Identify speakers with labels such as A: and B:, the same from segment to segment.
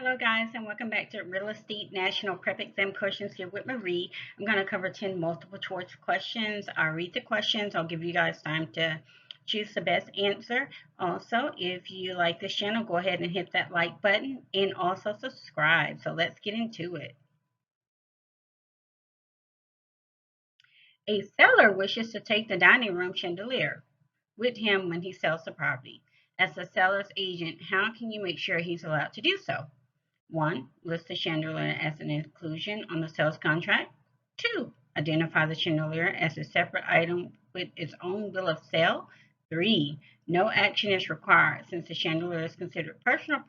A: Hello guys, and welcome back to Real Estate National Prep Exam Questions here with Marie. I'm going to cover 10 multiple choice questions. I'll read the questions. I'll give you guys time to choose the best answer. Also, if you like this channel, go ahead and hit that like button and also subscribe. So let's get into it. A seller wishes to take the dining room chandelier with him when he sells the property. As the seller's agent, how can you make sure he's allowed to do so? 1. List the chandelier as an inclusion on the sales contract. 2. Identify the chandelier as a separate item with its own bill of sale. 3. No action is required since the chandelier is considered personal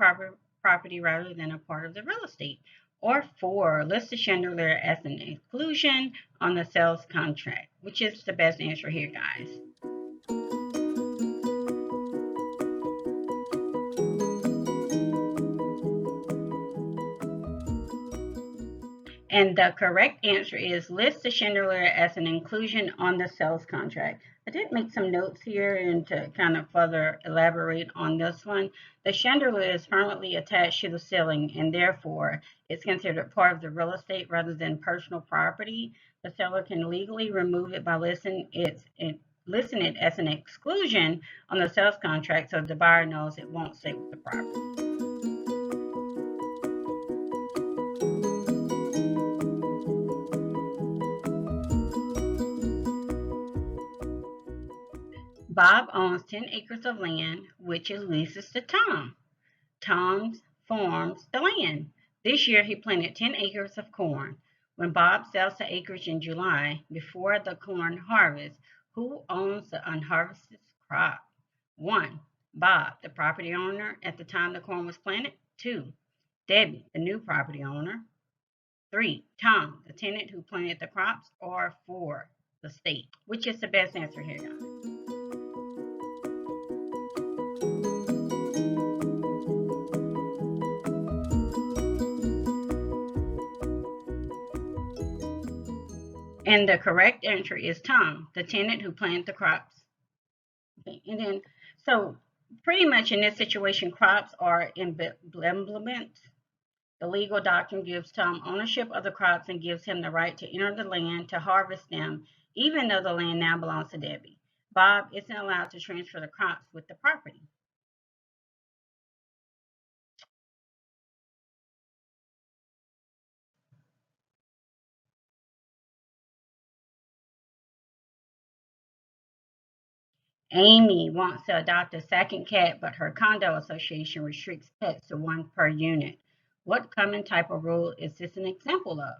A: property rather than a part of the real estate. Or 4. List the chandelier as an inclusion on the sales contract. Which is the best answer here, guys? And the correct answer is list the chandelier as an inclusion on the sales contract. I did make some notes here and to kind of further elaborate on this one. The chandelier is permanently attached to the ceiling and therefore it's considered part of the real estate rather than personal property. The seller can legally remove it by listing it as an exclusion on the sales contract so the buyer knows it won't stay with the property. Bob owns 10 acres of land, which he leases to Tom. Tom farms the land. This year he planted 10 acres of corn. When Bob sells the acreage in July, before the corn harvest, who owns the unharvested crop? 1. Bob, the property owner at the time the corn was planted. 2. Debbie, the new property owner. 3. Tom, the tenant who planted the crops. Or 4. The state. Which is the best answer here, guys? And the correct answer is Tom, the tenant who planted the crops. Okay, and then, so pretty much in this situation, crops are emblements. The legal doctrine gives Tom ownership of the crops and gives him the right to enter the land to harvest them, even though the land now belongs to Debbie. Bob isn't allowed to transfer the crops with the property. Amy wants to adopt a second cat, but her condo association restricts pets to 1 per unit. What common type of rule is this an example of?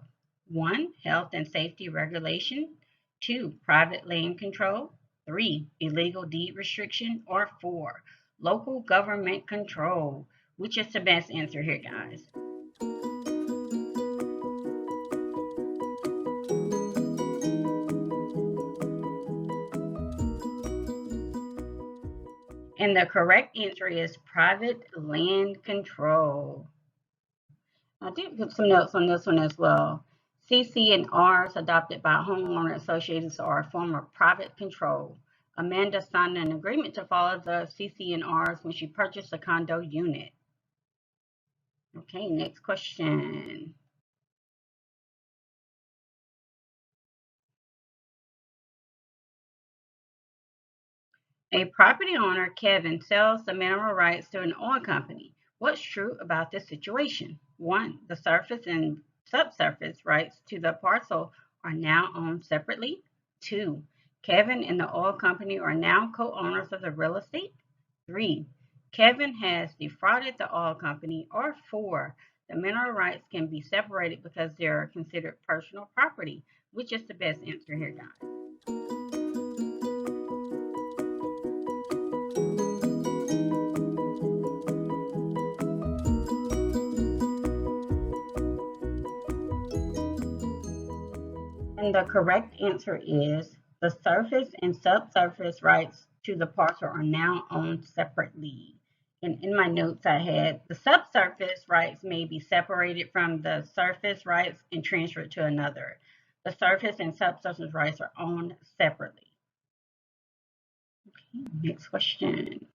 A: 1. Health and safety regulation. 2. Private land control. 3. Illegal deed restriction. Or 4. Local government control. Which is the best answer here, guys? And the correct answer is private land control. I did put some notes on this one as well. CC&Rs adopted by homeowner associations are a form of private control. Amanda signed an agreement to follow the CC&Rs when she purchased a condo unit. Okay, next question. A property owner, Kevin, sells the mineral rights to an oil company. What's true about this situation? 1. The surface and subsurface rights to the parcel are now owned separately. 2. Kevin and the oil company are now co-owners of the real estate. 3. Kevin has defrauded the oil company. Or 4. The mineral rights can be separated because they are considered personal property. Which is the best answer here, guys? And the correct answer is the surface and subsurface rights to the parcel are now owned separately. And in my notes I had the subsurface rights may be separated from the surface rights and transferred to another. The surface and subsurface rights are owned separately. Okay, next question.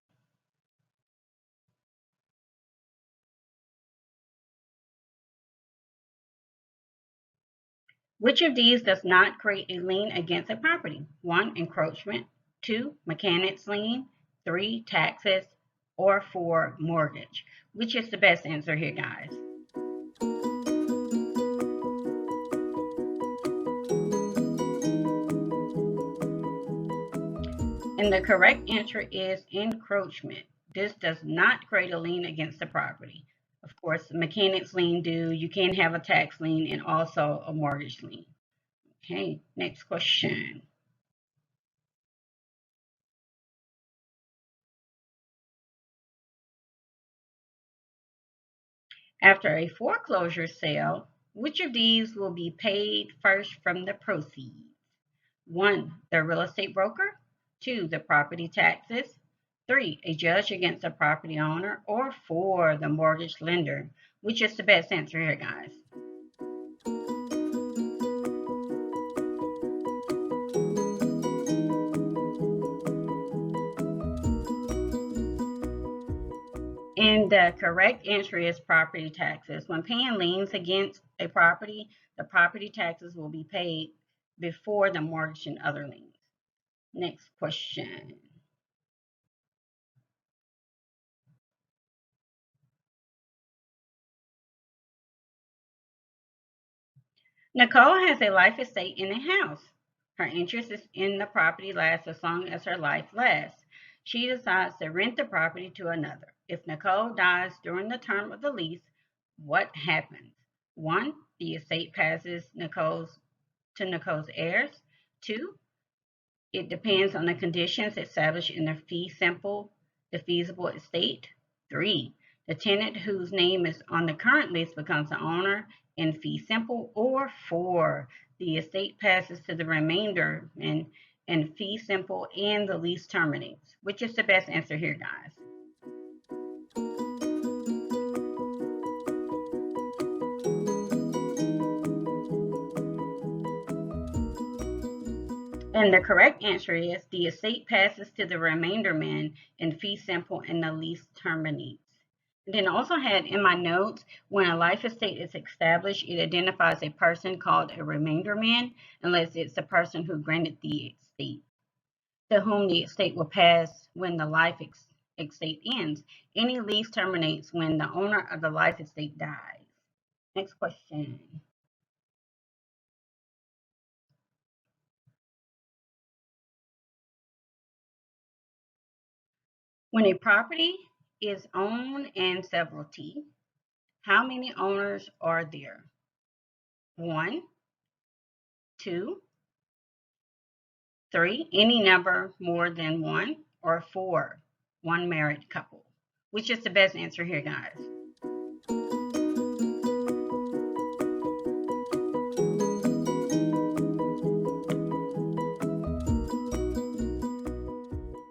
A: Which of these does not create a lien against a property? 1, encroachment, 2, mechanics lien, 3, taxes, or 4, mortgage. Which is the best answer here, guys? And the correct answer is encroachment. This does not create a lien against the property. Of course, the mechanics lien do. You can have a tax lien and also a mortgage lien. Okay, next question. After a foreclosure sale, which of these will be paid first from the proceeds? 1, the real estate broker, 2, the property taxes, 3, a judge against the property owner, or 4, the mortgage lender. Which is the best answer here, guys? And the correct answer is property taxes. When paying liens against a property, the property taxes will be paid before the mortgage and other liens. Next question. Nicole has a life estate in a house. Her interest is in the property lasts as long as her life lasts. She decides to rent the property to another. If Nicole dies during the term of the lease, what happens? 1, the estate passes to Nicole's heirs. 2, it depends on the conditions established in the fee simple, the feasible estate. 3, the tenant whose name is on the current lease becomes the owner in fee simple. Or 4, the estate passes to the remainder in fee simple and the lease terminates. Which is the best answer here, guys? And the correct answer is the estate passes to the remainder man in fee simple and the lease terminates. And then I also had in my notes, when a life estate is established, it identifies a person called a remainder man, unless it's the person who granted the estate, to whom the estate will pass when the life estate ends. Any lease terminates when the owner of the life estate dies. Next question. When a property is owned and severalty, how many owners are there? 1, 2, 3, any number more than 1, or 4, one married couple. Which is the best answer here, guys?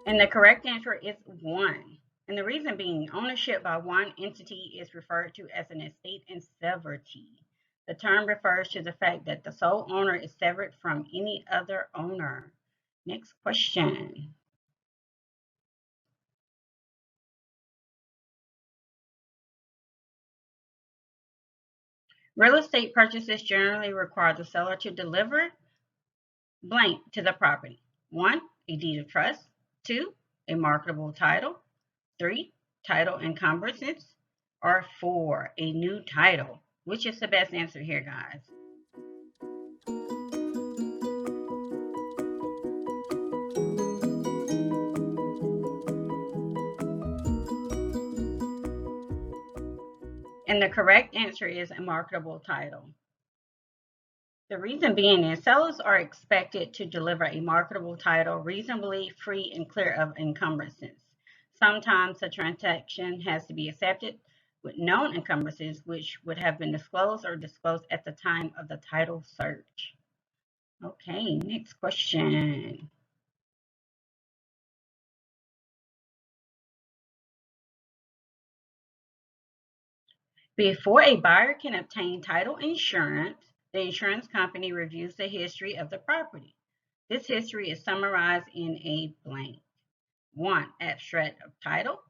A: And the correct answer is 1. And the reason being, ownership by one entity is referred to as an estate in severalty. The term refers to the fact that the sole owner is severed from any other owner. Next question. Real estate purchases generally require the seller to deliver blank to the property. 1, a deed of trust. 2, a marketable title. 3, title encumbrances. Or 4, a new title. Which is the best answer here, guys? And the correct answer is a marketable title. The reason being is sellers are expected to deliver a marketable title reasonably free and clear of encumbrances. Sometimes the transaction has to be accepted with known encumbrances, which would have been disclosed or disclosed at the time of the title search. Okay, next question. Before a buyer can obtain title insurance, the insurance company reviews the history of the property. This history is summarized in a blank. 1, abstract of title.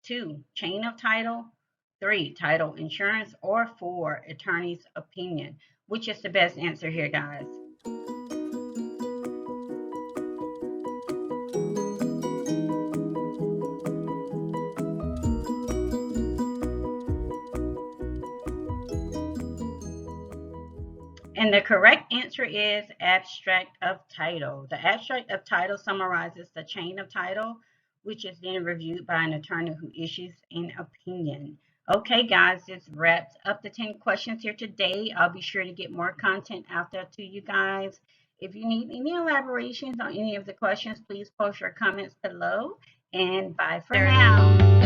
A: 2, chain of title. 3, title insurance, or 4, attorney's opinion. Which is the best answer here, guys? And the correct answer is abstract of title. The abstract of title summarizes the chain of title, which is then reviewed by an attorney who issues an opinion. Okay, guys, this wraps up the 10 questions here today. I'll be sure to get more content out there to you guys. If you need any elaborations on any of the questions, please post your comments below. And bye for now.